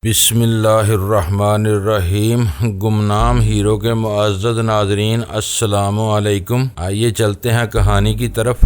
بسم اللہ الرحمن الرحیم۔ گمنام ہیرو کے معزز ناظرین، السلام علیکم۔ آئیے چلتے ہیں کہانی کی طرف۔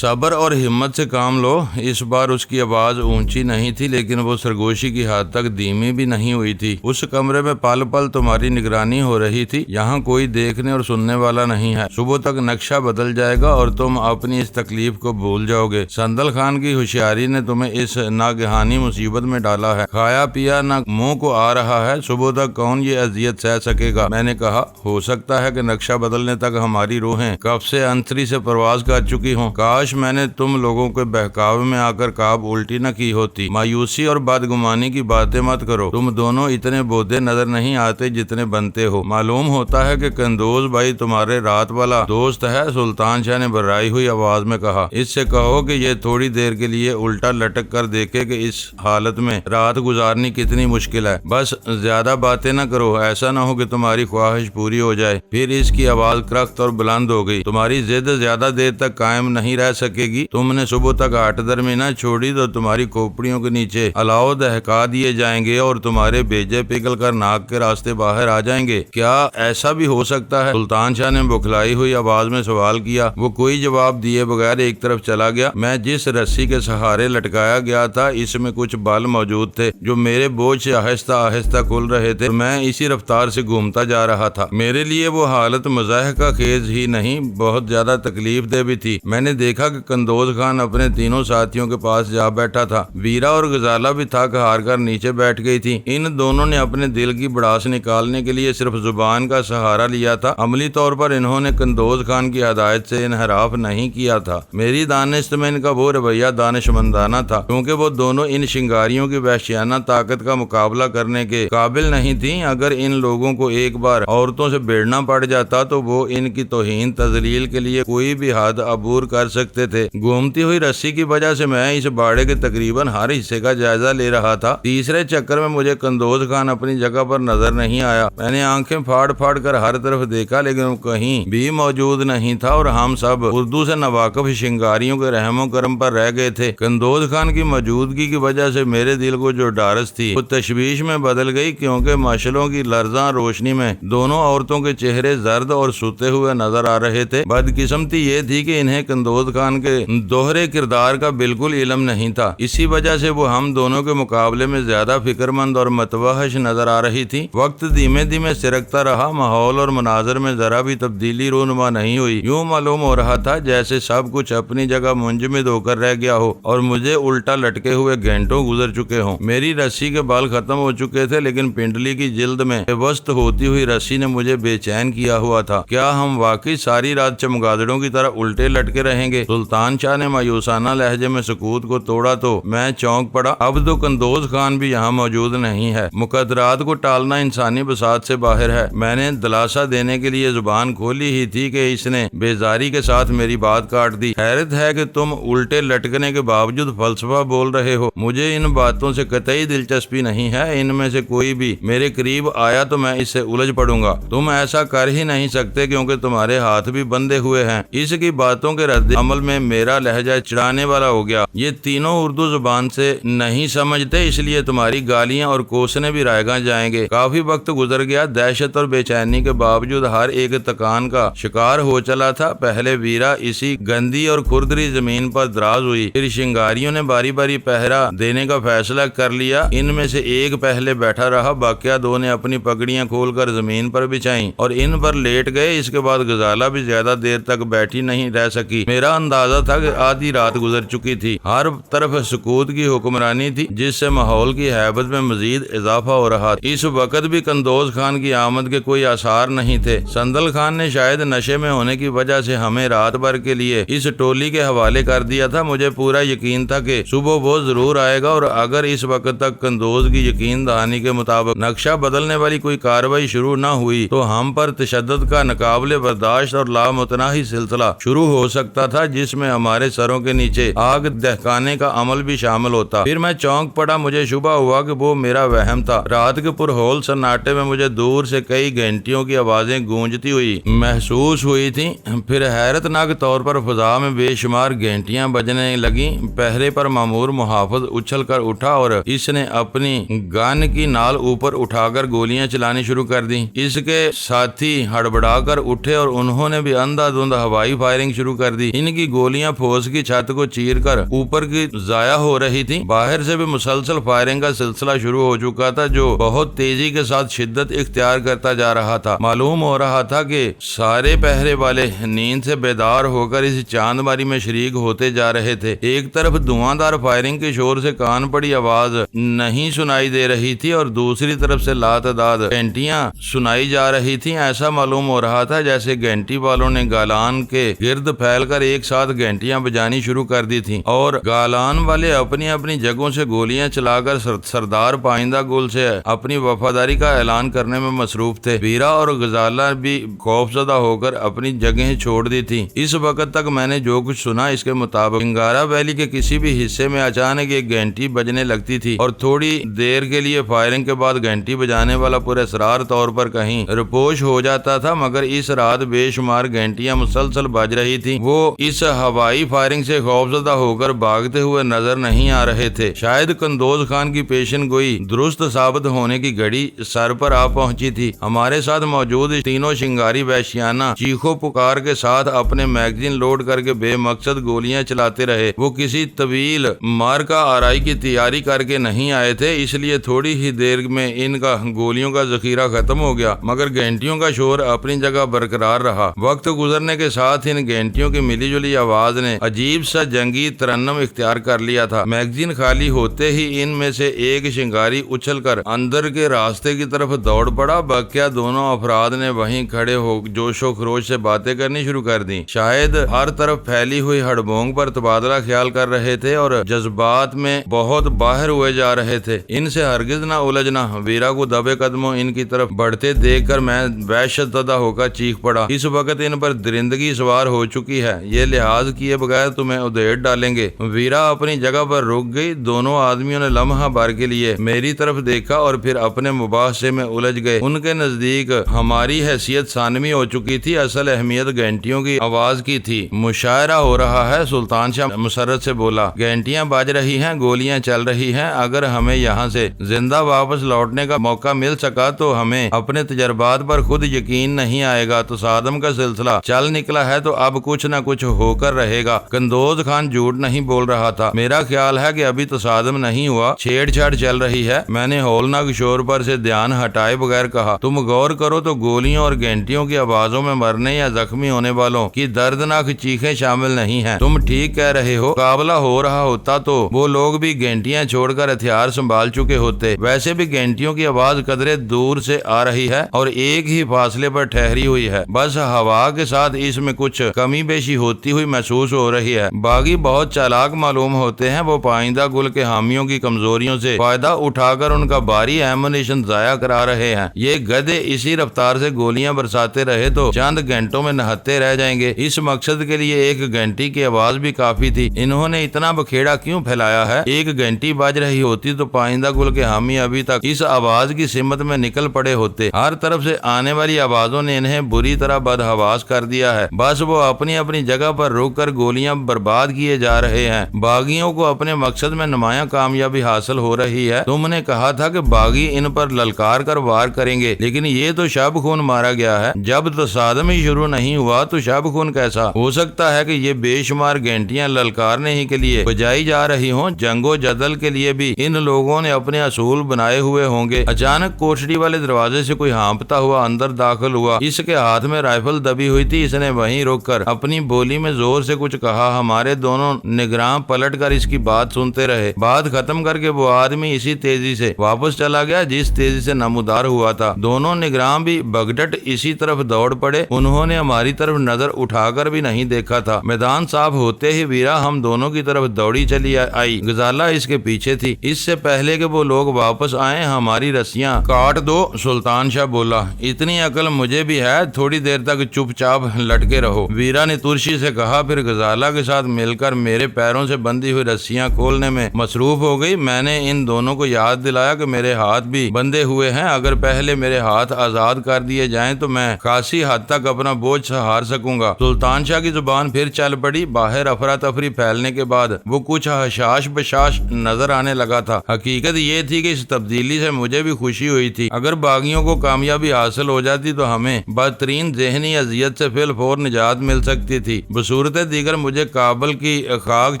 صبر اور ہمت سے کام لو۔ اس بار اس کی آواز اونچی نہیں تھی، لیکن وہ سرگوشی کی حد تک دھیمی بھی نہیں ہوئی تھی۔ اس کمرے میں پل پل تمہاری نگرانی ہو رہی تھی۔ یہاں کوئی دیکھنے اور سننے والا نہیں ہے۔ صبح تک نقشہ بدل جائے گا اور تم اپنی اس تکلیف کو بھول جاؤ گے۔ سندل خان کی ہوشیاری نے تمہیں اس ناگہانی مصیبت میں ڈالا ہے۔ کھایا پیا نہ منہ کو آ رہا ہے۔ صبح تک کون یہ اذیت سہ سکے گا؟ میں نے کہا، ہو سکتا ہے کہ نقشہ بدلنے تک ہماری روحیں کب سے انتری سے پرواز کر چکی ہوں۔ کاش میں نے تم لوگوں کے بہکاوے میں آ کر کاب الٹی نہ کی ہوتی۔ مایوسی اور بدگمانی کی باتیں مت کرو۔ تم دونوں اتنے بودے نظر نہیں آتے جتنے بنتے ہو۔ معلوم ہوتا ہے کہ قندوز بھائی تمہارے رات والا دوست ہے۔ سلطان شاہ نے بھرائی ہوئی آواز میں کہا، اس سے کہو کہ یہ تھوڑی دیر کے لیے الٹا لٹک کر دیکھے کہ اس حالت میں رات گزارنی کتنی مشکل ہے۔ بس زیادہ باتیں نہ کرو، ایسا نہ ہو کہ تمہاری خواہش پوری ہو جائے۔ پھر اس کی آواز کرخت اور بلند ہو گئی۔ تمہاری ضد زیادہ دیر تک قائم نہیں رہ سکے گی۔ تم نے صبح تک ہٹ درمی نہ چھوڑی تو تمہاری کھوپڑیوں کے نیچے الاؤ دہکا دیے جائیں گے اور تمہارے بیجے پگھل کر ناک کے راستے باہر آ جائیں گے۔ کیا ایسا بھی ہو سکتا ہے؟ سلطان شاہ نے بکھلائی ہوئی آواز میں سوال کیا۔ وہ کوئی جواب دیے بغیر ایک طرف چلا گیا۔ میں جس رسی کے سہارے لٹکایا گیا تھا، اس میں کچھ بل موجود تھے جو میرے بوجھ سے آہستہ آہستہ کھل رہے تھے۔ میں اسی رفتار سے گھومتا جا رہا تھا۔ میرے لیے وہ حالت مضحکہ خیز ہی نہیں، بہت زیادہ تکلیف دہ بھی تھی۔ میں نے دیکھا کہ قندوز خان اپنے تینوں ساتھیوں کے پاس جا بیٹھا تھا۔ ویرا اور غزالہ بھی تھک ہار کر نیچے بیٹھ گئی تھی۔ ان دونوں نے اپنے دل کی بڑاس نکالنے کے لیے صرف زبان کا سہارا لیا تھا۔ عملی طور پر انہوں نے قندوز خان کی ہدایت سے انحراف نہیں کیا تھا۔ میری دانست میں ان کا وہ رویہ دانش مندانہ تھا، کیونکہ وہ دونوں ان شنگاریوں کی وحشیانہ طاقت کا مقابلہ کرنے کے قابل نہیں تھیں۔ اگر ان لوگوں کو ایک بار عورتوں سے بیڑنا پڑ جاتا تو وہ ان کی توہین تذلیل کے لیے کوئی بھی حد عبور کر سکتے تھے۔ گھومتی ہوئی رسی کی وجہ سے میں اس باڑے کے تقریباً ہر حصے کا جائزہ لے رہا تھا۔ تیسرے چکر میں مجھے قندوز خان اپنی جگہ پر نظر نہیں آیا۔ میں نے آنکھیں پھاڑ پھاڑ کر ہر طرف دیکھا، لیکن وہ کہیں بھی موجود نہیں تھا اور ہم سب اردو سے ناواقف شنگاریوں کے رحم و کرم پر رہ گئے تھے۔ قندوز خان کی موجودگی کی وجہ سے میرے دل کو جو ڈارس تھی وہ تشویش میں بدل گئی، کیونکہ مشعلوں کی لرزاں روشنی میں دونوں عورتوں کے چہرے زرد اور سوتے ہوئے نظر آ رہے تھے۔ بدقسمتی یہ تھی کہ انہیں قندوز خان کے دوہرے کردار کا بالکل علم نہیں تھا۔ اسی وجہ سے وہ ہم دونوں کے مقابلے میں زیادہ فکر مند اور متوحش نظر آ رہی تھی۔ وقت دھیمے دھیمے سرکتا رہا۔ ماحول اور مناظر میں ذرا بھی تبدیلی رونما نہیں ہوئی۔ یوں معلوم ہو رہا تھا جیسے سب کچھ اپنی جگہ منجمد ہو کر رہ گیا ہو اور مجھے الٹا لٹکے ہوئے گھنٹوں گزر چکے ہوں۔ میری رسی کے بال ختم ہو چکے تھے، لیکن پنڈلی کی جلد میں وسط ہوتی ہوئی رسی نے مجھے بے چین کیا ہوا تھا۔ کیا ہم واقعی ساری رات چمگادڑوں کی طرح الٹے لٹکے رہیں گے؟ سلطان شاہ نے مایوسانہ لہجے میں سکوت کو توڑا تو میں چونک پڑا۔ اب تو قندوز خان بھی یہاں موجود نہیں ہے۔ مقدرات کو ٹالنا انسانی بساط سے باہر ہے۔ میں نے دلاسا دینے کے لیے زبان کھولی ہی تھی کہ اس نے بیزاری کے ساتھ میری بات کاٹ دی۔ حیرت ہے کہ تم الٹے لٹکنے کے باوجود فلسفہ بول رہے ہو۔ مجھے ان باتوں سے قطعی دلچسپی نہیں ہے۔ ان میں سے کوئی بھی میرے قریب آیا تو میں اس سے الجھ پڑوں گا۔ تم ایسا کر ہی نہیں سکتے، کیونکہ تمہارے ہاتھ بھی بندھے ہوئے ہیں۔ اس کی باتوں کے رد عمل میں میرا لہجہ چڑھانے والا ہو گیا۔ یہ تینوں اردو زبان سے نہیں سمجھتے، اس لیے تمہاری گالیاں اور کوسنے بھی رائیگاں جائیں گے۔ کافی وقت گزر گیا۔ دہشت اور بے چینی کے باوجود ہر ایک تکان کا شکار ہو چلا تھا۔ پہلے ویرا اسی گندی اور کھردری زمین پر دراز ہوئی، پھر شنگاریوں نے باری باری پہرا دینے کا فیصلہ کر لیا۔ ان میں سے ایک پہلے بیٹھا رہا، باقیہ دو نے اپنی پگڑیاں کھول کر زمین پر بچھائیں اور ان پر لیٹ گئے۔ اس کے بعد غزالہ بھی زیادہ دیر تک بیٹھی نہیں رہ سکی۔ میرا اندازہ تھا کہ آدھی رات گزر چکی تھی۔ ہر طرف سکوت کی حکمرانی تھی، جس سے ماحول کی ہیبت میں مزید اضافہ ہو رہا تھا۔ اس وقت بھی قندوز خان کی آمد کے کوئی آثار نہیں تھے۔ سندل خان نے شاید نشے میں ہونے کی وجہ سے ہمیں رات بھر کے لیے اس ٹولی کے حوالے کر دیا تھا۔ مجھے پورا یقین تھا کہ صبح وہ ضرور آئے گا، اور اگر اس وقت تک قندوز کی یقین دہانی کے مطابق نقشہ بدلنے والی کوئی کارروائی شروع نہ ہوئی تو ہم پر تشدد کا ناقابل برداشت اور لامتناہی سلسلہ شروع ہو سکتا تھا، جس میں ہمارے سروں کے نیچے آگ دہکانے کا عمل بھی شامل ہوتا۔ پھر میں چونک پڑا، مجھے شبہ ہوا کہ وہ میرا وہم تھا۔ رات کے پرہول سناٹے میں مجھے دور سے کئی گھنٹیوں کی آوازیں گونجتی ہوئی محسوس ہوئی تھیں۔ پھر حیرت ناک طور پر فضا میں بے شمار گھنٹیاں بجنے لگیں۔ پہرے پر مامور محافظ اچھل کر اٹھا اور اس نے اپنی گن کی نال اوپر اٹھا کر گولیاں چلانی شروع کر دیں۔ اس کے ساتھی ہڑبڑا کر اٹھے اور انہوں نے بھی اندھا دھند ہوائی فائرنگ شروع کر دی۔ ان کی گولیاں پھوس کی چھت کو چیر کر اوپر کی ضائع ہو رہی تھیں۔ باہر سے بھی مسلسل فائرنگ کا سلسلہ شروع ہو چکا تھا جو بہت تیزی کے ساتھ شدت اختیار کرتا جا رہا تھا۔ معلوم ہو رہا تھا کہ سارے پہرے والے نیند سے بیدار ہو کر اس چاند ماری میں شریک ہوتے جا رہے تھے۔ ایک طرف دھواں دار فائرنگ کے شور سے کان پڑی آواز نہیں سنائی دے رہی تھی اور دوسری طرف سے لاتعداد گھنٹیاں سنائی جا رہی تھیں۔ ایسا معلوم ہو رہا تھا جیسے گھنٹی والوں نے گالان کے گرد پھیل کر ایک ساتھ گھنٹیاں بجانی شروع کر دی تھیں اور گالان والے اپنی اپنی جگہوں سے گولیاں چلا کر سردار پائندہ گل سے اپنی وفاداری کا اعلان کرنے میں مصروف تھے۔ ویرا اور غزالہ بھی خوفزدہ ہو کر اپنی جگہیں چھوڑ دی تھی۔ اس وقت تک میں نے جو کچھ سنا اس کے مطابق انگارا ویلی کے کسی بھی حصے میں اچانک ایک گھنٹی بجنے لگتی تھی اور تھوڑی دیر کے لیے فائرنگ کے بعد گھنٹی بجانے والا پراسرار طور پر کہیں رپوش ہو جاتا تھا، مگر اس رات بے شمار گھنٹیاں مسلسل بج رہی تھی۔ وہ اس ہوائی فائرنگ سے خوفزدہ ہو کر بھاگتے ہوئے نظر نہیں آ رہے تھے۔ شاید قندوز خان کی پیشن گوئی درست ثابت ہونے کی گھڑی سر پر آ پہنچی تھی۔ ہمارے ساتھ موجود تینوں شنگاری وحشیانہ چیخو پکار کے ساتھ اپنے میگزین لوڈ کر کے بے مقصد گولیاں چلاتے رہے۔ وہ کسی طویل مارکا آرائی کی تیاری کر کے نہیں آئے تھے، اس لیے تھوڑی ہی دیر میں ان کا گولیوں کا ذخیرہ ختم ہو گیا، مگر گھنٹیوں کا شور اپنی جگہ برقرار رہا۔ وقت گزرنے کے ساتھ ان گھنٹیوں کی ملی جلی آواز نے عجیب سا جنگی ترنم اختیار کر لیا تھا۔ میگزین خالی ہوتے ہی ان میں سے ایک شنگاری اچھل کر اندر کے راستے کی طرف دوڑ پڑا۔ بقیہ دونوں افراد نے وہیں کھڑے ہو جوش و خروش سے باتیں کرنی شروع کر دیں۔ شاید ہر طرف پھیلی ہوئی ہڑبونگ پر تبادلہ خیال کر رہے تھے اور جذبات میں بہت باہر ہوئے جا رہے تھے۔ ان سے ہرگز نہ الجھنا۔ ویرا کو دبے قدموں ان کی طرف بڑھتے دیکھ کر میں وحشت زدہ ہو کر چیخ پڑا، اس وقت ان پر درندگی سوار ہو چکی ہے، یہ لحاظ کیے بغیر تمہیں ادھیڑ ڈالیں گے۔ ویرا اپنی جگہ پر رک گئی۔ دونوں آدمیوں نے لمحہ بھر کے لیے میری طرف دیکھا اور پھر اپنے مباحثے میں الجھ گئے۔ ان کے نزدیک ہماری حیثیت ثانوی ہو چکی تھی، اصل اہمیت گھنٹیوں کی آواز کی تھی۔ مشاعرہ ہو رہا ہے، سلطان شاہ مسرت سے بولا، گھنٹیاں بج رہی ہیں، گولیاں چل رہی ہیں، اگر ہمیں یہاں سے زندہ واپس لوٹنے کا موقع مل سکا تو ہمیں اپنے تجربات پر خود یقین نہیں آئے گا۔ تصادم کا سلسلہ چل نکلا ہے تو اب کچھ نہ کچھ ہو کر رہے گا۔ قندوز خان جھوٹ نہیں بول رہا تھا۔ میرا خیال ہے کہ ابھی تصادم نہیں ہوا، چھیڑ چھاڑ چل رہی ہے۔ میں نے ہولناک شور پر سے دھیان ہٹائے بغیر کہا، تم غور کرو تو گولیوں اور گھنٹیوں کی آوازوں میں مرنے یا زخمی ہونے والوں کی دردناک چیخیں شامل نہیں ہیں۔ تم ٹھیک کہہ رہے ہو، مقابلہ ہو رہا ہوتا تو وہ لوگ بھی گھنٹیاں چھوڑ کر ہتھیار سنبھال چکے ہوتے۔ ویسے بھی گھنٹیوں کی آواز قدرے دور سے آ رہی ہے اور ایک ہی فاصلے پر ٹھہری ہوئی ہے، بس ہوا کے ساتھ اس میں کچھ کمی بیشی ہوتی ہوئی محسوس ہو رہی ہے۔ باغی بہت چالاک معلوم ہوتے ہیں، وہ پائندہ گل کے حامیوں کی کمزوریوں سے فائدہ اٹھا کر ان کا بھاری ایمونیشن ضائع کرا رہے ہیں۔ یہ گدھے اسی رفتار سے گولیاں برساتے رہے تو چند گھنٹوں میں نہتے رہ جائیں گے۔ اس مقصد کے لیے ایک گھنٹی کی آواز بھی کافی تھی۔ انہوں نے اتنا بکھیڑا کیوں پھیلایا ہے؟ ایک گھنٹی بج رہی ہوتی تو پائندہ گل کے حامی ابھی تک اس آواز کی سمت میں نکل پڑے ہوتے۔ ہر طرف سے آنے والی آوازوں نے انہیں بری طرح بدحواس کر دیا ہے، بس وہ اپنی اپنی جگہ پر رک کر گولیاں برباد کیے جا رہے ہیں۔ باغیوں کو اپنے مقصد میں نمایاں کامیابی حاصل ہو رہی ہے۔ تم نے کہا تھا کہ باغی ان پر للکار کر وار کریں گے، لیکن یہ تو شب خون مارا گیا ہے۔ جب تصادم ہی شروع نہیں ہوا تو شب خون کیسا ہو سکتا ہے کہ یہ بے شمار گھنٹیاں للکارنے ہی کے لیے بجائی جا رہی ہوں؟ جنگ و جدل کے لیے بھی ان لوگوں نے اپنے اصول بنائے ہوئے ہوں گے۔ اچانک کوٹڑی والے دروازے سے کوئی ہانپتا ہوا اندر داخل ہوا۔ اس کے ہاتھ میں رائفل دبی ہوئی تھی۔ اس نے وہیں رک کر اپنی بولی میں زور سے کچھ کہا۔ ہمارے دونوں نگراں پلٹ کر اس کی بات سنتے رہے۔ بات ختم کر کے وہ آدمی اسی تیزی سے واپس چلا گیا جس تیزی سے نمودار ہوا تھا۔ دونوں نگراں بھی بگڈٹ اسی طرف دوڑ پڑے۔ انہوں نے ہماری طرف نظر اٹھا کر بھی نہیں دیکھا تھا۔ میدان صاف ہوتے ہی ویرا ہم دونوں کی طرف دوڑی چلی آئی۔ غزالہ اس کے پیچھے تھی۔ اس سے پہلے کہ وہ لوگ واپس آئیں ہماری رسیاں کاٹ دو، سلطان شاہ بولا۔ اتنی عقل مجھے بھی ہے، تھوڑی دیر تک چپ چاپ لٹکے رہو۔ ویرا نے ترشی سے کہا، پھر غزالہ کے ساتھ مل کر میرے پیروں سے بندھی ہوئی رسیاں کھولنے میں مصروف ہو گئی۔ میں نے ان دونوں کو یاد دلایا کہ میرے ہاتھ بھی بندھے ہوئے ہیں، اگر پہلے میرے ہاتھ آزاد کر دیے جائیں تو میں خاصی حد تک اپنا بوجھ سہار سکوں گا۔ سلطان شاہ کی زبان پھر چل پڑی۔ باہر افراتفری پھیلنے کے بعد وہ کچھ حشاش بشاش نظر آنے لگا تھا۔ حقیقت یہ تھی کہ اس تبدیلی سے مجھے بھی خوشی ہوئی تھی۔ اگر باغیوں کو کامیابی حاصل ہو جاتی تو ہمیں بدترین ذہنی اذیت سے فی الفور نجات مل سکتی تھی۔ بصورت دیگر مجھے کابل کی خاک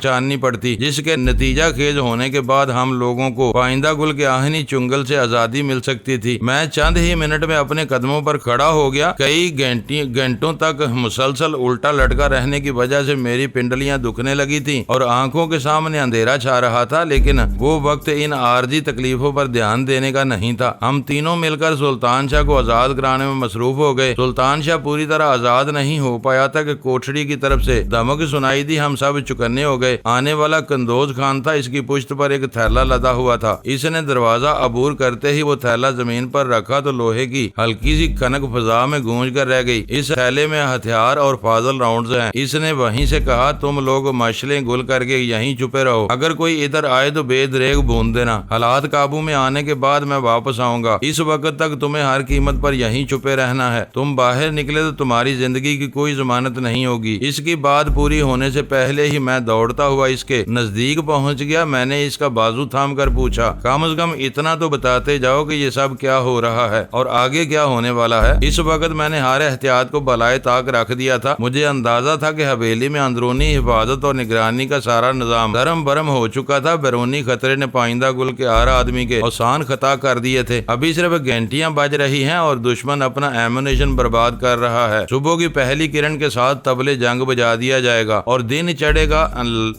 چھاننی پڑتی، جس کے نتیجہ خیز ہونے کے بعد ہم لوگوں کو پائندہ گل کے آہنی چنگل سے آزادی مل سکتی تھی۔ میں چند ہی منٹ میں اپنے قدموں پر کھڑا ہو گیا۔ کئی گھنٹوں تک مسلسل الٹا لٹکا رہنے کی وجہ سے میری پنڈلیاں دکھنے لگی تھیں اور آنکھوں کے سامنے اندھیرا چھا رہا تھا، لیکن وہ وقت ان عارضی تکلیفوں پر دھیان دینے کا نہیں تھا۔ ہم تینوں مل کر سلطان شاہ کو آزاد کرانے میں مصروف ہو گئے۔ سلطان شاہ پوری طرح آزاد نہیں ہو پایا تھا کہ کوٹھڑی کی طرف سے دھمک سنائی دی۔ ہم سب چکنے ہو گئے۔ آنے والا قندوز خان تھا، اس کی پشت پر ایک تھیلا لدا ہوا تھا۔ اس نے دروازہ عبور کرتے ہی وہ تھیلا زمین پر رکھا تو لوہے کی ہلکی سی کھنک فضا میں گونج کر رہ گئی۔ اس تھیلے میں ہتھیار اور فاضل راؤنڈز ہیں۔ اس نے وہیں سے کہا، تم لوگ مشلیں گل کر کے یہیں چھپے رہو، اگر کوئی ادھر آئے تو بے دریغ بھون دینا۔ حالات قابو میں آنے کے بعد میں واپس آؤں گا، اس وقت تک تمہیں ہر قیمت پر یہیں چھپے رہنا ہے۔ تم باہر نکلے تو تمہاری زندگی کی کوئی ضمانت نہیں ہوگی۔ اس کی بات پوری ہونے سے پہلے ہی میں دوڑتا ہوا اس کے نزدیک پہنچ گیا۔ میں نے اس کا بازو تھام کر پوچھا، کم از کم اتنا تو بتاتے جاؤ کہ یہ سب کیا ہو رہا ہے اور آگے کیا ہونے والا ہے۔ اس وقت میں نے ہر احتیاط کو بالائے طاق رکھ دیا تھا۔ مجھے اندازہ تھا کہ حویلی میں اندرونی حفاظت اور نگرانی کا سارا نظام دھرم برم ہو چکا تھا۔ بیرونی خطرے نے پائندہ گل کے ہر آدمی کے آسان خطا کر دیے تھے۔ ابھی صرف گھنٹیاں بج رہی ہیں اور دشمن اپنا ایمونیشن برباد کر رہا ہے۔ صبح کی پہلی کرن کے ساتھ طبلے جنگ بجا دیا جائے گا اور دن چڑھے گا،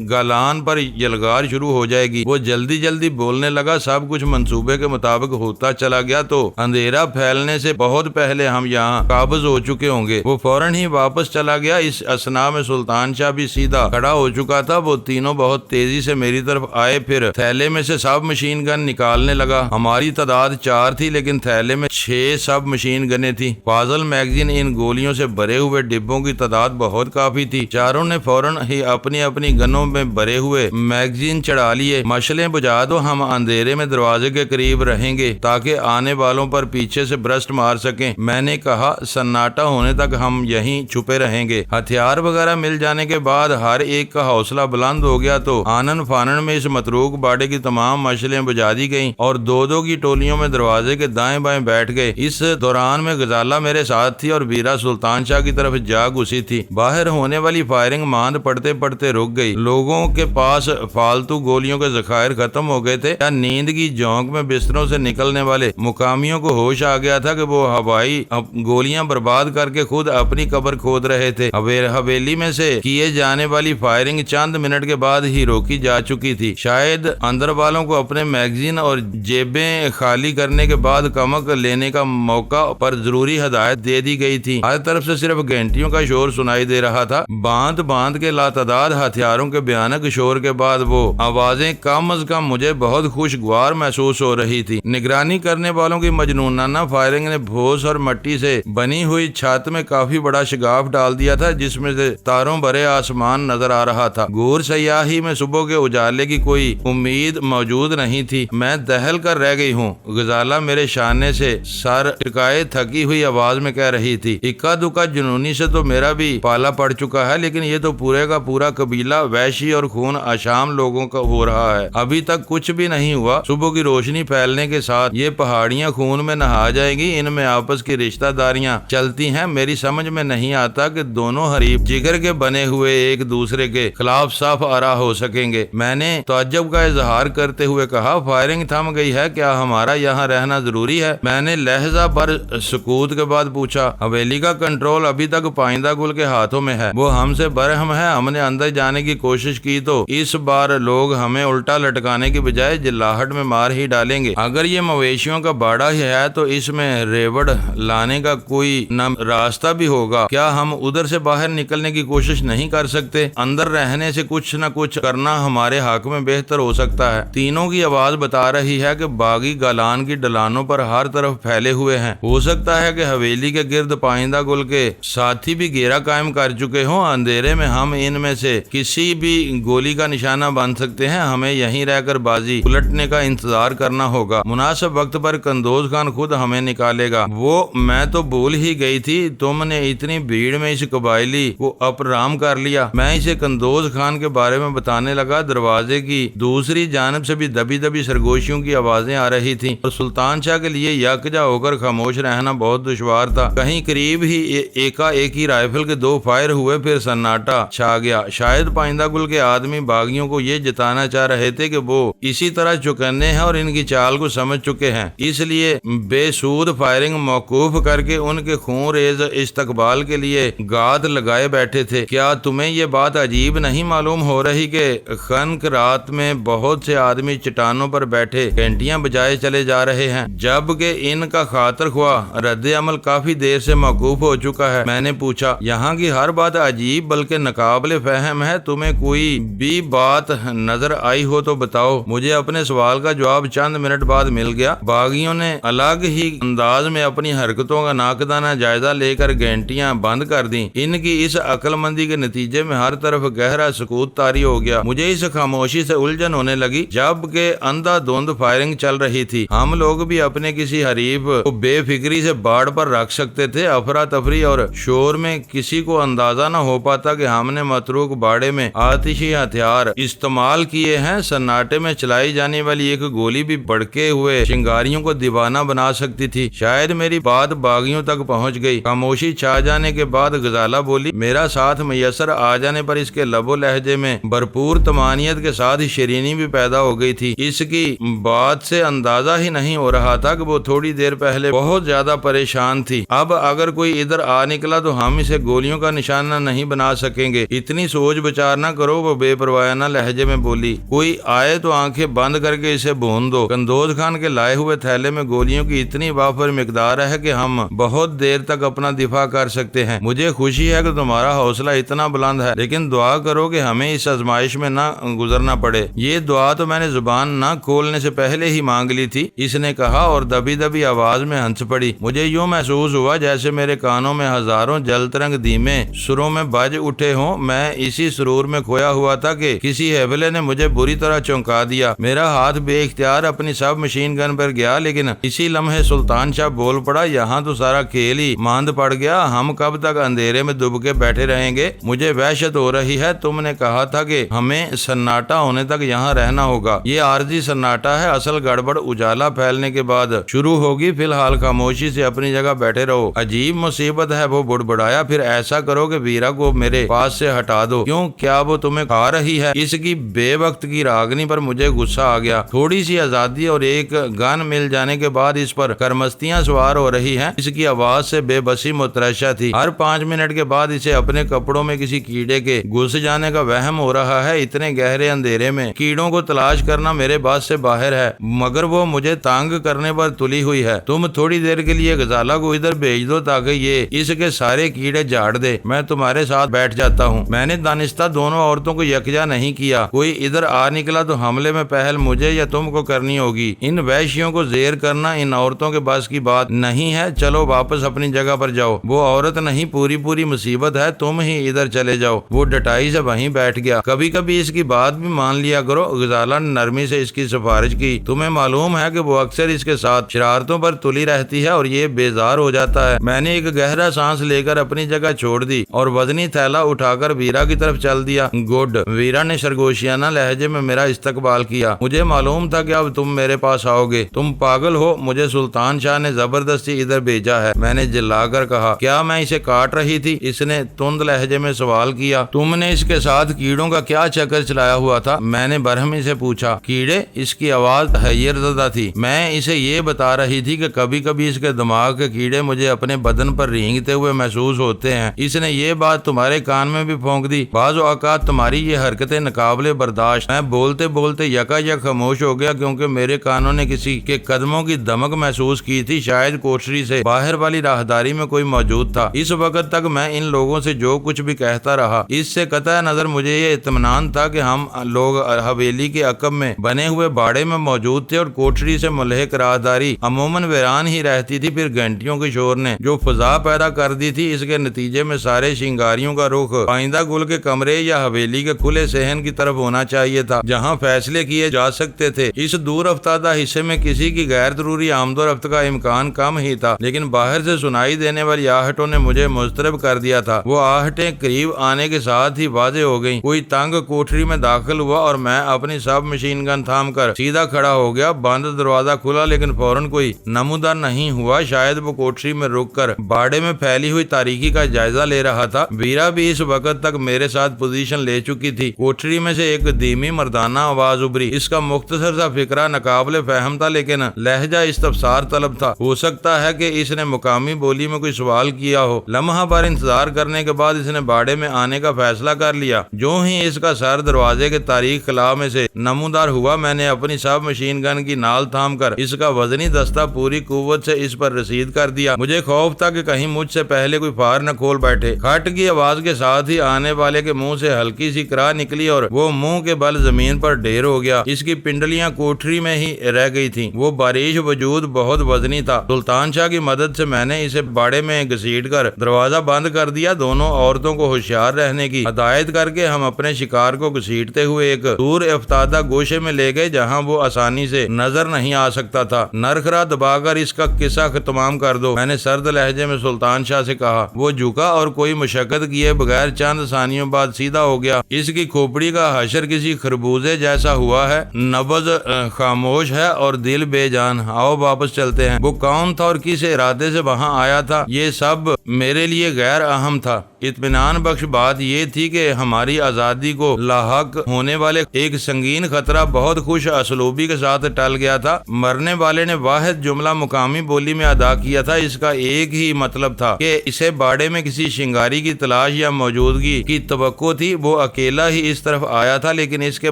گالان پر یلغار شروع ہو جائے گی۔ وہ جلدی جلدی بولنے لگا۔ سب کچھ منصوبے کے مطابق ہوتا چلا گیا تو اندھیرا پھیلنے سے بہت پہلے ہم یہاں قابض ہو چکے ہوں گے۔ وہ فوراً ہی واپس چلا گیا۔ اس اثنا میں سلطان شاہ بھی سیدھا کھڑا ہو چکا تھا۔ وہ تینوں بہت تیزی سے میری طرف آئے، پھر تھیلے میں سے سب مشین گن نکالنے لگا۔ ہماری تعداد 4 تھی، لیکن تھیلے میں 6 سب مشین گنیں تھی۔ فاضل میگزین ان گولیوں سے بھرے ہوئے ڈبوں کی تعداد بہت کافی تھی۔ چاروں نے فوراً ہی اپنی اپنی گنوں میں بھرے ہوئے میگزین چڑھا لیے۔ مشلیں بجھا دو، ہم اندھیرے میں دروازے کے قریب رہیں گے تاکہ آنے والوں پر پیچھے سے برسٹ مار سکیں۔ میں نے کہا، سناٹا ہونے تک ہم یہیں چھپے رہیں گے۔ ہتھیار وغیرہ مل جانے کے بعد ہر ایک کا حوصلہ بلند ہو گیا تو آنن فانن میں اس متروک باڑے کی تمام مشلیں بجھا دی گئیں اور دو دو کی ٹولیوں میں دروازے کے دائیں بائیں بیٹھ گئے۔ اس دوران میں غزالہ میرے ساتھ تھی اور بیرا سلطان شاہ کی طرف جا گھسی تھی۔ باہر ہونے والی فائرنگ ماند پڑتے پڑتے رک گئی۔ لوگوں کے پاس فالتو گولیوں کے ذخائر ختم ہو گئے تھے یا نیند کی جھونک میں بستروں سے نکلنے والے مقامیوں کو ہوش آ گیا تھا کہ وہ ہوائی گولیاں برباد کر کے خود اپنی قبر کھود رہے تھے۔ حویلی میں سے کیے جانے والی فائرنگ چند منٹ کے بعد ہی روکی جا چکی تھی۔ شاید اندر والوں کو اپنے میگزین اور جیبیں خالی کرنے کے بعد کمک لینے کا موقع پر ضروری ہدایت دے دی گئی تھی۔ ہر طرف سے صرف گھنٹیوں کا شور سنائی دے رہا تھا۔ باندھ باندھ کے لاتعداد ہتھیاروں کے بھیانک شور کے بعد وہ آوازیں کم از کم مجھے بہت خوشگوار محسوس ہو رہی تھی۔ نگرانی کرنے والوں کی مجنونانہ فائرنگ نے بھوس اور مٹی سے بنی ہوئی چھت میں کافی بڑا شگاف ڈال دیا تھا، جس میں سے تاروں بھرے آسمان نظر آ رہا تھا۔ گور سیاہی میں صبح کے اجالے کی کوئی امید موجود نہیں تھی۔ میں دہل کر رہ گئی ہوں، غزالہ میرے شانے سے سر ٹکائے تھکی ہوئی آواز میں کہہ رہی تھی۔ اکا دکا جنونی سے تو میرا بھی پالا پڑ چکا ہے، لیکن یہ تو پورے کا پورا قبیلہ وحشی اور خون آشام لوگوں کا ہو رہا ہے۔ ابھی تک کچھ بھی نہیں ہوا۔ صبح کی روشنی پھیلنے کے ساتھ یہ پہاڑیاں خون میں نہا جائیں گی۔ ان میں آپس کی رشتہ داریاں چلتی ہیں۔ میری سمجھ میں نہیں آتا کہ دونوں حریف جگر کے بنے ہوئے ایک دوسرے کے خلاف صاف آرا ہو سکیں گے۔ میں نے تعجب کا اظہار کرتے ہوئے کہا، فائرنگ تھم گئی ہے، کیا ہمارا یہاں رہنا ضروری ہے؟ میں نے لہجہ بھر سکوت کے بعد پوچھا۔ حویلی کا کنٹرول ابھی تک پائندہ گل کے ہاتھوں میں ہے، وہ ہم سے برہم ہے۔ ہم نے اندر جانے کی کوشش کی تو اس بار لوگ ہمیں الٹا لٹکانے کی بجائے جلاہٹ میں مار ہی ڈالیں گے۔ اگر یہ مویشیوں کا باڑا ہی ہے تو اس میں ریوڑ لانے کا کوئی نہ راستہ بھی ہوگا۔ کیا ہم ادھر سے باہر نکلنے کی کوشش نہیں کر سکتے؟ اندر رہنے سے کچھ نہ کچھ کرنا ہمارے حق میں بہتر ہو سکتا ہے۔ تینوں کی آواز بتا رہی ہے کہ باغی گالان کی ڈلانوں پر ہر طرف پھیلے ہوئے ہیں۔ ہو سکتا ہے کہ حویلی کے گرد پائندہ گل کے ساتھی بھی گھیرا قائم کر چکے ہوں، اندھیرے میں ہم ان میں سے کسی بھی گولی کا نشانہ بن سکتے ہیں، ہمیں یہیں رہ کر بازی الٹنے کا انتظار کرنا ہوگا، مناسب وقت پر قندوز خان خود ہمیں نکالے گا۔ وہ میں تو بھول ہی گئی تھی، تم نے اتنی بھیڑ میں اس قبائلی کو اپرام کر لیا۔ میں اسے قندوز خان کے بارے میں بتانے لگا، دروازے کی دوسری جانب سے بھی دبی دبی سرگوشیوں کی آوازیں آ رہی تھیں اور سلطان شاہ کے لیے یکجا ہو کر خاموش رہنا بہت دشوار تھا۔ کہیں قریب ہی ایکا ایک ہی رائفل کے 2 فائر ہوئے، پھر سناٹا چھا گیا۔ شاید پائندہ گل کے آدمی باغیوں کو یہ جتانا چاہ رہے تھے کہ وہ اسی طرح چوکنے ہیں اور ان کی چال کو سمجھ چکے ہیں، اس لیے بے سود فائرنگ موقوف کر کے ان کے خون ریز استقبال کے لیے گاد لگائے بیٹھے تھے۔ کیا تمہیں یہ بات عجیب نہیں معلوم ہو رہی کہ خنک رات میں بہت سے آدمی چٹانوں پر بیٹھے گھنٹیاں بجائے چلے جا رہے ہیں، جبکہ ان کا خاطر خواہ رد عمل کافی دیر سے موقوف ہو چکا ہے؟ میں نے پوچھا۔ یہاں کی ہر بات عجیب بلکہ ناقابل فہم ہے، تمہیں کوئی بھی بات نظر آئی ہو تو بتاؤ۔ مجھے اپنے سوال کا جواب چند منٹ بعد مل گیا۔ باغیوں نے الگ ہی انداز میں اپنی حرکتوں کا ناقدانہ جائزہ لے کر گھنٹیاں بند کر دیں۔ ان کی اس عقل مندی کے نتیجے میں ہر طرف گہرا سکوت طاری ہو گیا۔ مجھے اس خاموشی سے الجھن ہونے لگی، جبکہ اندھا دھند فائرنگ چل رہی تھی۔ ہم لوگ بھی اپنے کسی حریف کو بے فکری سے باڑ پر رکھ سکتے تھے۔ افراتفری اور شور میں کسی کو اندازہ نہ ہو پاتا کہ ہم نے متروک باڑے میں آتشی ہتھیار استعمال کیے ہیں۔ سناٹے میں چلائی جانے والی ایک گولی بھی بھڑکے ہوئے شنگاریوں کو دیوانہ بنا سکتی تھی۔ شاید میری بات باغیوں تک پہنچ گئی۔ خاموشی چھا جانے کے بعد غزالہ بولی، میرا ساتھ میسر آ جانے پر اس کے لب و لہجے میں بھرپور طمانینت کے ساتھ شیرینی بھی پیدا ہو گئی تھی۔ اس کی بات سے اندازہ ہی نہیں ہو رہا تھا کہ وہ تھوڑی دیر پہلے بہت زیادہ پریشان تھی۔ اب اگر کوئی ادھر آ نکلا تو ہم اسے گولیوں کا نشانہ نہیں بنا سکیں گے۔ اتنی سوچ بچار نہ کرو، وہ بے پروایانہ لہجے میں بولی۔ کوئی آئے تو آنکھیں بند کر کے اسے بھون دو۔ قندوز خان کے لائے ہوئے تھیلے میں گولیوں کی اتنی وافر مقدار ہے کہ ہم بہت دیر تک اپنا دفاع کر سکتے ہیں۔ مجھے خوشی ہے کہ تمہارا حوصلہ اتنا بلند ہے، لیکن دعا کرو کہ ہمیں اس آزمائش میں نہ گزرنا پڑے۔ یہ دعا تو میں نے زبان نہ کھولنے سے پہلے ہی مانگ لی تھی، اس نے کہا اور دبی دبی آواز میں ہنس پڑی۔ مجھے یوں محسوس ہوا جیسے میرے کانوں میں ہزاروں جل ترنگ دھیمے سروں میں بج اٹھے ہوں۔ میں اسی سرور میں کھویا ہوا تھا کہ کسی ہیبلے نے مجھے بری طرح چونکا دیا۔ میرا ہاتھ بے اختیار اپنی سب مشین گن پر گیا، لیکن اسی لمحے سلطان شاہ بول پڑا، یہاں تو سارا کھیل ہی ماند پڑ گیا، ہم کب تک اندھیرے میں دب کے بیٹھے رہیں گے؟ مجھے وحشت ہو رہی ہے، تم نے کہا تھا کہ ہمیں سناٹا ہونے تک یہاں رہنا ہوگا۔ یہ عارضی سناٹا ہے، اصل گڑبڑ اجالا پھیلنے کے بعد شروع ہوگی، فی الحال خاموشی سے اپنی جگہ بیٹھے رہو۔ عجیب مصیبت ہے، وہ بڑبڑایا، پھر ایسا کرو کہ ویرا کو میرے پاس سے ہٹا دو۔ کیوں، کیا وہ تمہیں کھا رہی ہے؟ اس کی بے وقت کی راگنی پر مجھے غصہ آ گیا۔ تھوڑی سی آزادی اور ایک گن مل جانے کے بعد اس پر کرمستیاں سوار ہو رہی ہیں۔ اس کی آواز سے بے بسی مترشہ تھی۔ ہر 5 منٹ کے بعد اسے اپنے کپڑوں میں کسی کیڑے کے گھس جانے کا وہم ہو رہا ہے۔ اتنے گہرے اندھیرے میں کیڑوں کو تلاش کرنا میرے بس سے باہر ہے، مگر وہ مجھے تانگ کرنے پر تلی ہوئی ہے۔ تم تھوڑی دیر کے لیے غزالہ کو ادھر بھیج دو تاکہ یہ اس کے سارے کیڑے جھاڑ دے، میں تمہارے ساتھ بیٹھ جاتا ہوں۔ میں نے دانستہ دونوں عورتوں کو یکجا نہیں کیا۔ کوئی ادھر آ نکلا تو حملے میں پہل مجھے یا تم کو کرنی ہوگی۔ ان وحشیوں کو زیر کرنا ان عورتوں کے بس کی بات نہیں ہے۔ چلو واپس اپنی جگہ پر جاؤ، وہ عورت نہیں پوری مصیبت ہے، تم ہی ادھر چلے جاؤ۔ وہ ڈٹائی سے وہیں بیٹھ گیا۔ کبھی کبھی اس کی بات بھی مان لیا کرو، غزالہ نے نرمی سے اس کی سفارش کی۔ تمہیں معلوم ہے کہ وہ اکثر اس کے ساتھ شرارتوں پر تلی رہتی ہے اور یہ بیزار ہو جاتا ہے۔ میں نے ایک گہرا سانس لے کر اپنی جگہ چھوڑ دی اور وزنی تھیلا اٹھا کر ویرا کی طرف چل دیا۔ گڈ، ویرا نے سرگوشیانہ لہجے میں میرا استقبال کیا۔ مجھے معلوم تھا کہ اب تم میرے پاس آؤ گے۔ تم پاگل ہو، مجھے سلطان شاہ نے زبردستی ادھر بھیجا ہے، میں نے جلا کر کہا۔ کیا میں اسے کاٹ رہی تھی؟ اس نے تند لہجے میں سوال کیا۔ تم نے اس کے ساتھ کیڑوں کا کیا چکر چلایا ہوا تھا؟ میں نے برہمی سے پوچھا۔ کیڑے؟ اس کی آواز حیر زدہ تھی۔ میں اسے یہ بتا رہی تھی کہ کبھی کبھی اس کے دماغ کے کیڑے مجھے اپنے بدن پر رینگتے ہوئے محسوس ہوتے ہیں۔ اس نے یہ بات تمہارے کان میں بھی پھونک دی؟ بعض اوقات تمہاری یہ حرکتیں ناقابل برداشت۔ میں بولتے بولتے یکا یک خاموش ہو گیا کیونکہ میرے کانوں نے کسی کے قدموں کی دمک محسوس کی تھی، شاید کوٹری سے باہر والی راہداری میں کوئی موجود تھا۔ اس وقت تک میں ان لوگوں سے جو کچھ بھی کہتا رہا، اس سے قطع نظر مجھے یہ اطمینان تھا کہ ہم لوگ حویلی کے عقب میں بنے ہوئے باڑے میں موجود تھے اور کوٹری سے ملحق راہداری عموماً ویران ہی رہتی تھی۔ پھر گھنٹیوں کے شور نے جو فضا پیدا کر دی تھی، اس کے نتیجے میں سارے چنگاریوں کا رخ پائندہ گل کے کمرے یا حویلی کے کھلے صحن کی طرف ہونا چاہیے تھا جہاں فیصلے کیے جا سکتے تھے۔ اس دور افتادہ حصے میں کسی کی غیر ضروری آمد و رفت کا امکان کم ہی تھا، لیکن باہر سے سنائی دینے والی آہٹوں نے مجھے مضطرب کر دیا تھا۔ وہ آہٹیں قریب آنے کے ساتھ ہی واضح ہو گئیں۔ کوئی تنگ کوٹری میں داخل ہوا اور میں اپنی سب مشین گن تھام کر سیدھا کھڑا ہو گیا۔ بند دروازہ کھلا لیکن فوراً کوئی نمودار نہیں ہوا۔ شاید وہ کوٹری میں رک کر باڑے میں پھیلی ہوئی تاریکی کا جائزہ لے رہا تھا۔ بیرا بھی اس وقت تک میرے ساتھ پوزیشن لے چکی تھی۔ کوٹری میں سے ایک دھیمی مردانہ آواز ابھری۔ اس کا مختصر سا فقرہ ناقابل فہم تھا لیکن لہجہ استفسار طلب تھا۔ ہو سکتا ہے کہ اس نے مقامی بولی میں کوئی سوال کیا ہو۔ لمحہ بھر انتظار کرنے کے بعد اس نے باڑے میں آنے کا فیصلہ کر لیا۔ جو ہی اس کا سر دروازے کے تاریک خلا میں سے نمودار ہوا، میں نے اپنی سب مشین گن کی نال تھام کر اس کا وزنی دستہ پوری قوت سے اس پر رسید کر دیا۔ مجھے خوف تھا کہ کہیں مجھ سے پہلے کوئی فار نہ کھول بیٹھے۔ کھٹ کی آواز کے ساتھ ہی آنے والے کے منہ سے ہلکی سی کرا نکلی اور وہ منہ کے بل زمین پر ڈھیر ہو گیا۔ اس کی پنڈلیاں کوٹری میں ہی رہ گئی تھیں۔ وہ باریش وجود بہت وزنی تھا۔ سلطان شاہ کی مدد سے میں نے اسے باڑے میں گھسیٹ کر دروازہ بند کر دیا۔ دونوں عورتوں کو ہوشیار رہنے کی ہدایت کر کے ہم اپنے شکار کو گھسیٹتے ہوئے ایک دور افتادہ گوشے میں لے گئے جہاں وہ آسانی سے نظر نہیں آ سکتا تھا۔ نرخرا دبا کر اس کا قصہ تمام کر دو، میں نے سرد لہجے میں سلطان شاہ سے کہا۔ وہ جھکا اور کوئی مشقت کیے بغیر چند ثانیوں بعد سیدھا ہو گیا۔ اس کی کھوپڑی کا حشر کسی خربوزے جیسا ہوا ہے، نبض خاموش ہے اور دل بے جان۔ آؤ واپس چلتے ہیں۔ وہ کون تھا اور کس ارادے سے وہاں آیا تھا، یہ سب میرے لیے غیر اہم تھا۔ اطمینان بخش بات یہ تھی کہ ہماری آزادی کو لاحق ہونے والے ایک سنگین خطرہ بہت خوش اسلوبی کے ساتھ ٹل گیا تھا۔ مرنے والے نے واحد جملہ مقامی بولی میں ادا کیا تھا۔ اس کا ایک ہی مطلب تھا کہ اسے باڑے میں کسی شنگاری کی تلاش یا موجودگی کی توقع تھی۔ وہ اکیلا ہی اس طرف آیا تھا لیکن اس کے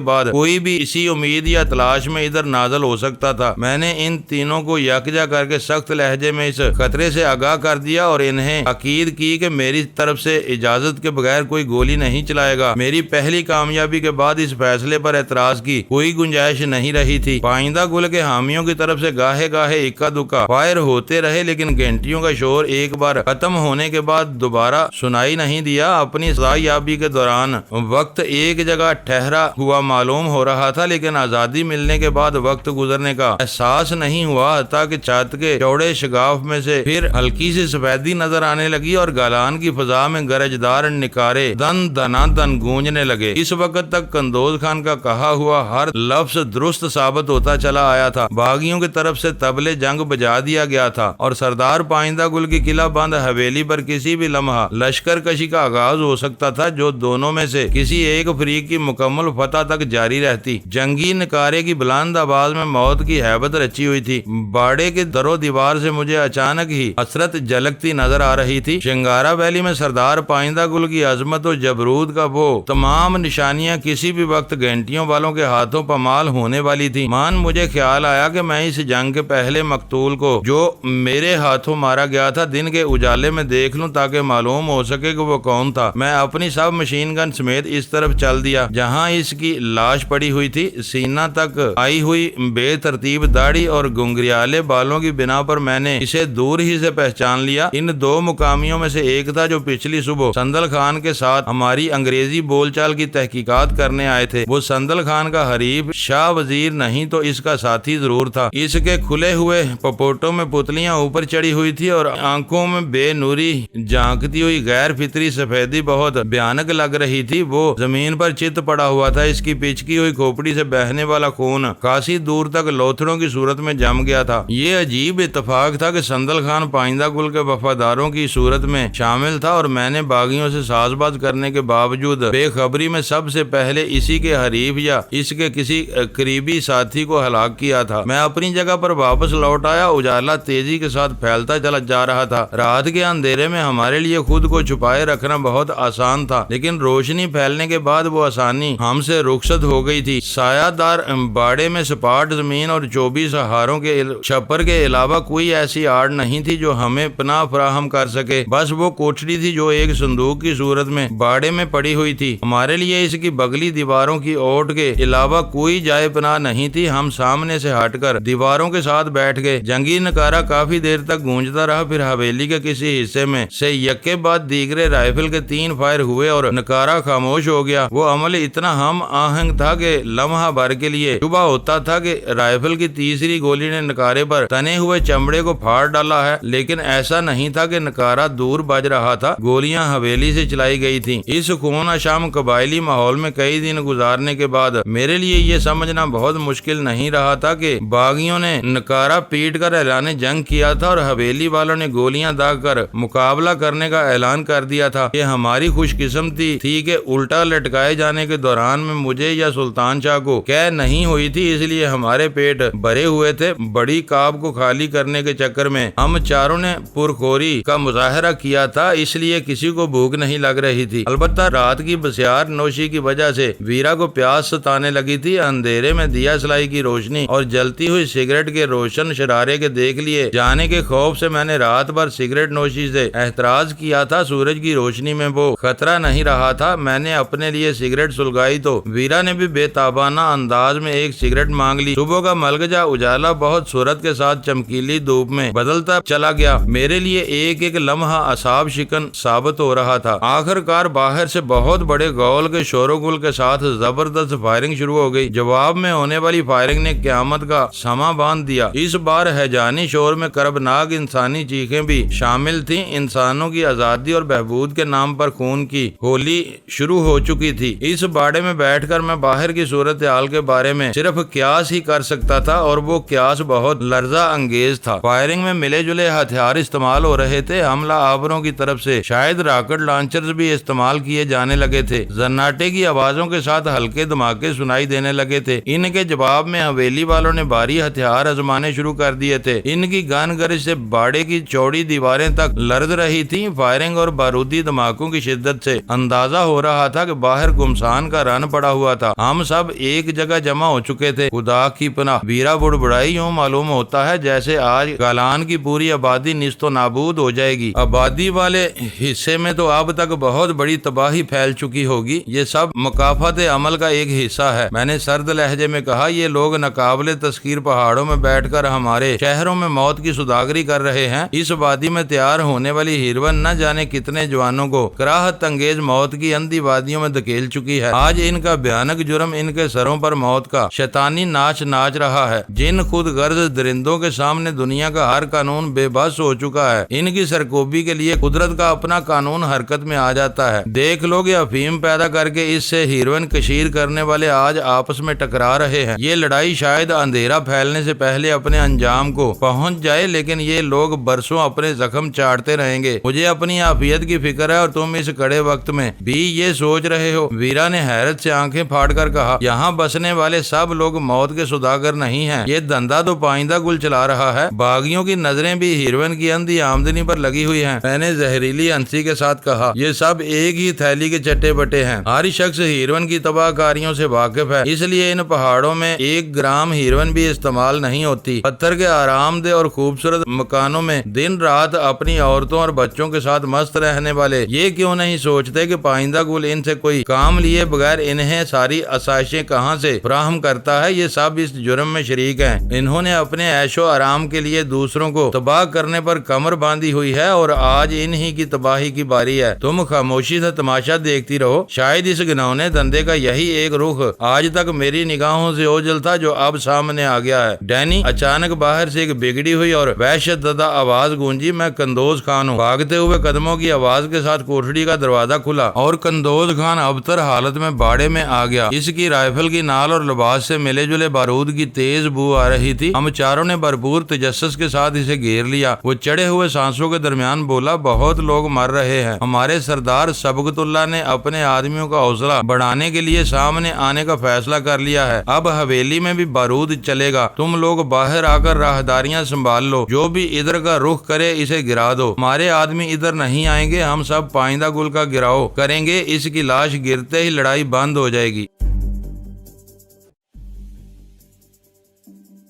بعد کوئی بھی اسی امید یا تلاش میں ادھر نازل ہو سکتا تھا۔ میں نے ان تینوں کو یکجا کر کے سخت لہجے میں اس خطرے سے آگاہ کر دیا اور انہیں تاکید کی کہ میری طرف سے اجازت کے بغیر کوئی گولی نہیں چلائے گا۔ میری پہلی کامیابی کے بعد اس فیصلے پر اعتراض کی کوئی گنجائش نہیں رہی تھی۔ پائندہ گل کے حامیوں کی طرف سے گاہے گاہے اکا دکا فائر ہوتے رہے لیکن گھنٹیوں کا شور ایک بار ختم ہونے کے بعد دوبارہ سنائی نہیں دیا۔ اپنی سایابی کے دوران وقت ایک جگہ ٹھہرا ہوا معلوم ہو رہا تھا لیکن آزادی ملنے کے بعد وقت گزرنے کا احساس نہیں ہوا حتیٰ کہ چھت کے چوڑے شگاف میں سے پھر ہلکی سی سفیدی نظر آنے لگی اور گالان کی فضا میں گرجدار نکارے دن دنا دن گونجنے لگے۔ اس وقت تک قندوز خان کا کہا ہوا ہر لفظ درست ثابت ہوتا چلا آیا تھا۔ باغیوں کی طرف سے طبلے جنگ بجا دیا گیا تھا اور سردار پائندہ گل کی قلعہ بند حویلی پر کسی بھی لمحہ لشکر کشی کا آغاز ہو سکتا تھا جو دونوں میں سے کسی ایک فریق کی مکمل فتح تک جاری رہتی۔ جنگی نکارے کی بلند آواز میں موت کی ہیبت رچی ہوئی تھی۔ باڑے کے در و دیوار سے مجھے اچانک ہی حسرت جھلکتی نظر آ رہی تھی۔ شنگارا ویلی میں سردار پائندہ گل کی عظمت و جبروت کا وہ تمام نشانیاں کسی بھی وقت گھنٹیوں والوں کے ہاتھوں پامال ہونے والی تھی۔ مجھے خیال آیا کہ میں اس جنگ کے پہلے مقتول کو جو میرے ہاتھوں مارا گیا تھا دن کے اجالے میں دیکھ لوں تاکہ معلوم ہو سکے کہ وہ کون تھا۔ میں اپنی سب مشین گن سمیت اس طرف چل دیا جہاں اس کی لاش پڑی ہوئی تھی۔ سینہ تک آئی ہوئی بے ترتیب داڑھی اور گنگریالے بالوں کی بنا پر میں نے اسے دور ہی سے پہچان لیا۔ ان دو مقامیوں میں سے ایک تھا جو پچھلی صبح سندل خان کے ساتھ ہماری انگریزی بول چال کی تحقیقات کرنے آئے تھے۔ وہ سندل خان کا حریف شاہ وزیر نہیں تو اس کا ساتھی ضرور تھا۔ اس کے کھلے ہوئے پپوٹوں میں پتلیاں اوپر چڑھی ہوئی تھی اور آنکھوں میں بے نوری جھانکتی ہوئی غیر فطری سفیدی بہت بھیانک لگ رہی تھی۔ وہ زمین پر چت پڑا ہوا تھا۔ اس کی پچکی ہوئی کھوپڑی سے بہنے والا خون کافی دور تک لوتھڑوں کی صورت میں جم گیا تھا۔ یہ عجیب اتفاق تھا کہ سندل خان پائندہ گل کے وفاداروں کی صورت میں شامل تھا اور میں نے باغیوں سے ساز باز کرنے کے باوجود بے خبری میں سب سے پہلے اسی کے حریف یا اس کے کسی قریبی ساتھی کو ہلاک کیا تھا۔ میں اپنی جگہ پر واپس لوٹ آیا۔ اجالا تیزی کے ساتھ پھیلتا چلا جا رہا تھا۔ رات کے اندھیرے میں ہمارے لیے خود کو چھپائے رکھنا بہت آسان تھا لیکن روشنی پھیلنے کے بعد وہ آسانی ہم سے رخصت ہو گئی تھی۔ سایہ دار باڑے میں سپاٹ زمین اور 24 ہاروں کے چھپر کے علاوہ کوئی ایسی آڑ نہیں تھی جو ہمیں پناہ فراہم کر سکے۔ بس وہ کوٹڑی تھی جو ایک صندوق کی صورت میں باڑے میں پڑی ہوئی تھی۔ ہمارے لیے اس کی بغلی دیواروں کی اوٹ کے علاوہ کوئی جائے پناہ نہیں تھی۔ ہم سامنے سے ہٹ کر دیواروں کے ساتھ بیٹھ گئے۔ جنگی نکارہ کافی دیر تک گونجتا رہا، پھر حویلی کے کسی حصے میں سے یکے بعد دیگر جگرے رائفل کے 3 فائر ہوئے اور نکارہ خاموش ہو گیا۔ وہ عمل اتنا ہم آہنگ تھا کہ لمحہ بھر کے لیے شبہ ہوتا تھا کہ رائفل کی تیسری گولی نے نکارے پر تنے ہوئے چمڑے کو پھاڑ ڈالا ہے، لیکن ایسا نہیں تھا کہ نکارہ دور بج رہا تھا، گولیاں حویلی سے چلائی گئی تھیں۔ اس خون اشام قبائلی ماحول میں کئی دن گزارنے کے بعد میرے لیے یہ سمجھنا بہت مشکل نہیں رہا تھا کہ باغیوں نے نکارہ پیٹ کر اعلان جنگ کیا تھا اور حویلی والوں نے گولیاں داغ کر مقابلہ کرنے کا اعلان کر دیا تھا۔ یہ ہماری خوش قسمتی تھی کہ الٹا لٹکائے جانے کے دوران میں مجھے یا سلطان شاہ کو قے نہیں ہوئی تھی، اس لیے ہمارے پیٹ بھرے ہوئے تھے۔ بڑی کاب کو خالی کرنے کے چکر میں ہم چاروں نے پرخوری کا مظاہرہ کیا تھا، اس لیے کسی کو بھوک نہیں لگ رہی تھی۔ البتہ رات کی بسیار نوشی کی وجہ سے ویرا کو پیاس ستانے لگی تھی۔ اندھیرے میں دیا سلائی کی روشنی اور جلتی ہوئی سگریٹ کے روشن شرارے کے دیکھ لیے جانے کے خوف سے میں نے رات بھر سگریٹ نوشی سے احتراز کیا تھا۔ سورج کی روشنی میں وہ خطرہ نہیں رہا تھا۔ میں نے اپنے لیے سگریٹ سلگائی تو ویرا نے بھی بے تابانہ انداز میں ایک سگریٹ مانگ لی۔ صبح کا ملگجا اجالا بہت سرعت کے ساتھ چمکیلی دھوپ میں بدلتا چلا گیا۔ میرے لیے ایک ایک لمحہ اعصاب شکن ثابت ہو رہا تھا۔ آخر کار باہر سے بہت بڑے گول کے شور و گل کے ساتھ زبردست فائرنگ شروع ہو گئی۔ جواب میں ہونے والی فائرنگ نے قیامت کا سما باندھ دیا۔ اس بار ہیجانی شور میں کربناک انسانی چیخیں بھی شامل تھیں۔ انسانوں کی آزادی اور بہبود کے نام پر خون کی ہولی شروع ہو چکی تھی۔ اس باڑے میں بیٹھ کر میں باہر کی صورتحال کے بارے میں صرف قیاس ہی کر سکتا تھا، اور وہ قیاس بہت لرزہ انگیز تھا۔ فائرنگ میں ملے جلے ہتھیار استعمال ہو رہے تھے۔ حملہ آوروں کی طرف سے شاید راکٹ لانچرز بھی استعمال کیے جانے لگے تھے۔ زناٹے کی آوازوں کے ساتھ ہلکے دھماکے سنائی دینے لگے تھے۔ ان کے جواب میں حویلی والوں نے بھاری ہتھیار آزمانے شروع کر دیے تھے۔ ان کی گن گرج سے باڑے کی چوڑی دیواریں تک لرز رہی تھیں۔ فائرنگ اور بارودی دھماکوں کی شدت سے اندازہ ہو رہا تھا کہ باہر گمسان کا رن پڑا ہوا تھا۔ ہم سب ایک جگہ جمع ہو چکے تھے۔ خدا کی پناہ، ویرا بڑبڑائی، یوں معلوم ہوتا ہے جیسے آج گالان کی پوری آبادی نیست و نابود ہو جائے گی۔ آبادی والے حصے میں تو اب تک بہت بڑی تباہی پھیل چکی ہوگی۔ یہ سب مکافات عمل کا ایک حصہ ہے، میں نے سرد لہجے میں کہا۔ یہ لوگ ناقابل تذکیر پہاڑوں میں بیٹھ کر ہمارے شہروں میں موت کی سوداگری کر رہے ہیں۔ اس وادی میں تیار ہونے والی ہیروئن نہ جانے کتنے جوانوں کو کراہت انگیز موت کی اندھی وادیوں میں دھکیل چکی ہے۔ آج ان کا بھیانک جرم ان کے سروں پر موت کا شیطانی ناچ ناچ رہا ہے۔ جن خود غرض درندوں کے سامنے دنیا کا ہر قانون بے بس ہو چکا ہے، ان کی سرکوبی کے لیے قدرت کا اپنا قانون حرکت میں آ جاتا ہے۔ دیکھ لو کہ افیم پیدا کر کے اس سے ہیروئن کشیر کرنے والے آج آپس میں ٹکرا رہے ہیں۔ یہ لڑائی شاید اندھیرا پھیلنے سے پہلے اپنے انجام کو پہنچ جائے، لیکن یہ لوگ برسوں اپنے زخم چاٹتے رہیں گے۔ مجھے اپنی عافیت کی فکر ہے اور تم اس کڑے وقت میں بھی یہ سوچ رہے ہو۔ ویرا نے حیرت سے آنکھیں پھاڑ کر کہا، یہاں بسنے والے سب لوگ موت کے سوداگر نہیں ہیں۔ یہ دھندا تو پائندہ گل چلا رہا ہے۔ باغیوں کی نظریں بھی ہیروئن کی اندھی آمدنی پر لگی ہوئی ہیں۔ میں نے زہریلی ہنسی کے ساتھ کہا، یہ سب ایک ہی تھیلی کے چٹے بٹے ہیں۔ ہر شخص ہیروئن کی تباہ کاریوں سے واقف ہے، اس لیے ان پہاڑوں میں 1 گرام ہیروئن بھی استعمال نہیں ہوتی۔ پتھر کے آرام دہ اور خوبصورت مکانوں میں دن رات اپنی عورتوں اور بچوں کے ساتھ مست رہنے والے یہ کیوں نہیں سوچتے کہ پائندہ گل ان سے کوئی کام لیے بغیر انہیں ساری آسائشیں کہاں سے فراہم کرتا ہے۔ یہ سب اس جرم میں شریک ہیں۔ انہوں نے اپنے عیش و آرام کے لیے دوسروں کو تباہ کرنے پر کمر باندھی ہوئی ہے، اور آج انہی کی تباہی کی باری ہے۔ تم خاموشی سے تماشا دیکھتی رہو۔ شاید اس گنونے دندے کا یہی ایک رخ آج تک میری نگاہوں سے اوجھل تھا جو اب سامنے آ گیا ہے۔ ڈینی، اچانک باہر سے ایک بگڑی ہوئی اور وحشت زدہ آواز گونجی۔ میں قندوز خان ہوں۔ بھاگتے ہوئے قدموں کی آواز کے ساتھ کوٹھڑی کا دروازہ کھلا اور قندوز خان ابتر حالت میں باڑے میں آ گیا۔ اس کی رائفل کی نال اور لباس سے ملے جلے بارود کی تیز بو آ رہی تھی۔ ہم چاروں نے بھرپور تجسس کے ساتھ اسے گھیر لیا۔ وہ چڑھے ہوئے سانسوں کے درمیان بولا، بہت لوگ مر رہے ہیں۔ ہمارے سردار سبقت اللہ نے اپنے آدمیوں کا حوصلہ بڑھانے کے لیے سامنے آنے کا فیصلہ کر لیا ہے۔ اب حویلی میں بھی بارود چلے گا۔ تم لوگ باہر آ کر راہداریاں سنبھال لو۔ جو بھی ادھر کا رخ کرے اسے گرا دو۔ ہمارے آدمی ادھر نہیں آئیں گے۔ ہم سب پائندہ گل کا گراؤ کریں گے۔ اس کی لاش گرتے ہی لڑائی بند ہو جائے گی۔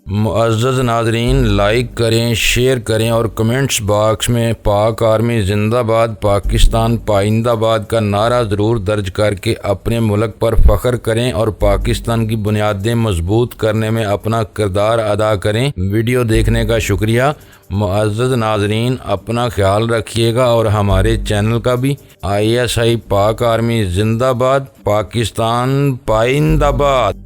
معزز ناظرین، لائک کریں، شیئر کریں اور کمنٹس باکس میں پاک آرمی زندہ باد، پاکستان پائندہ باد کا نعرہ ضرور درج کر کے اپنے ملک پر فخر کریں اور پاکستان کی بنیادیں مضبوط کرنے میں اپنا کردار ادا کریں۔ ویڈیو دیکھنے کا شکریہ۔ معزز ناظرین، اپنا خیال رکھیے گا اور ہمارے چینل کا بھی۔ ISI پاک آرمی زندہ باد، پاکستان پائندہ باد۔